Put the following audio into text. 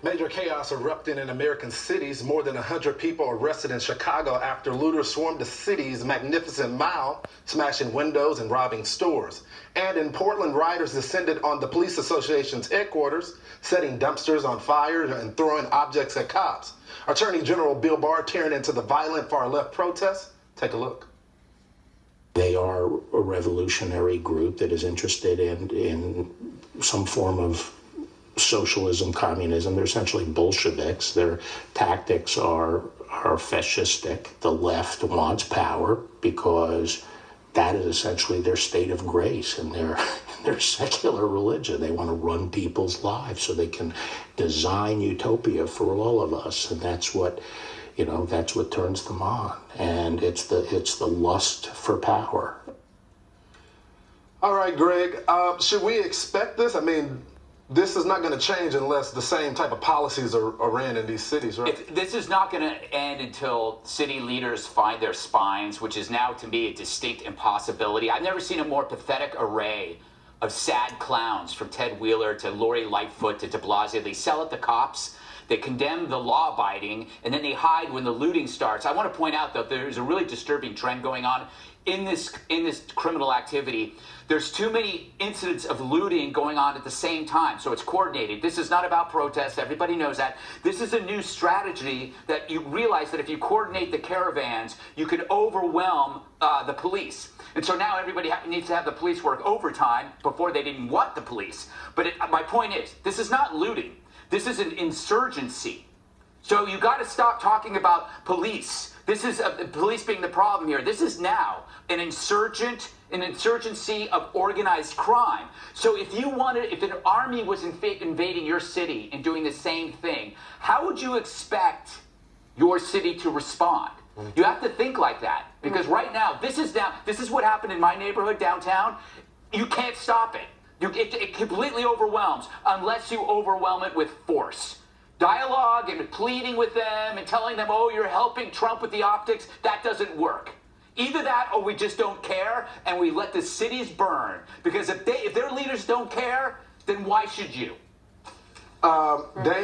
Major chaos erupting in American cities. More than 100 people arrested in Chicago after looters swarmed the city's Magnificent Mile, smashing windows and robbing stores. And in Portland, rioters descended on the police association's headquarters, setting dumpsters on fire and throwing objects at cops. Attorney General Bill Barr tearing into the violent far-left protests. Take a look. They are a revolutionary group that is interested in some form of socialism, communism. They're essentially Bolsheviks. Their tactics are fascistic. The left wants power because that is essentially their state of grace and their secular religion. They want to run people's lives so they can design utopia for all of us, and that's what turns them on. And it's the lust for power. All right, Greg. Should we expect this? I mean, this is not going to change unless the same type of policies are ran in these cities, right? This is not going to end until city leaders find their spines, which is now, to me, a distinct impossibility. I've never seen a more pathetic array of sad clowns, from Ted Wheeler to Lori Lightfoot to de Blasio. They sell at the cops. They condemn the law-abiding, and then they hide when the looting starts. I want to point out that there's a really disturbing trend going on in this criminal activity. There's too many incidents of looting going on at the same time, so it's coordinated. This is not about protest. Everybody knows that. This is a new strategy that you realize that if you coordinate the caravans, you can overwhelm the police. And so now everybody needs to have the police work overtime. Before, they didn't want the police. But my point is, this is not looting. This is an insurgency. So you got to stop talking about police. This is police being the problem here. This is now an insurgency of organized crime. So if an army was invading your city and doing the same thing, how would you expect your city to respond? You have to think like that, because right now, this is what happened in my neighborhood downtown. You can't stop it. It completely overwhelms unless you overwhelm it with force. Dialogue and pleading with them and telling them, oh, you're helping Trump with the optics, that doesn't work. Either that or we just don't care and we let the cities burn. Because if their leaders don't care, then why should you? Dave?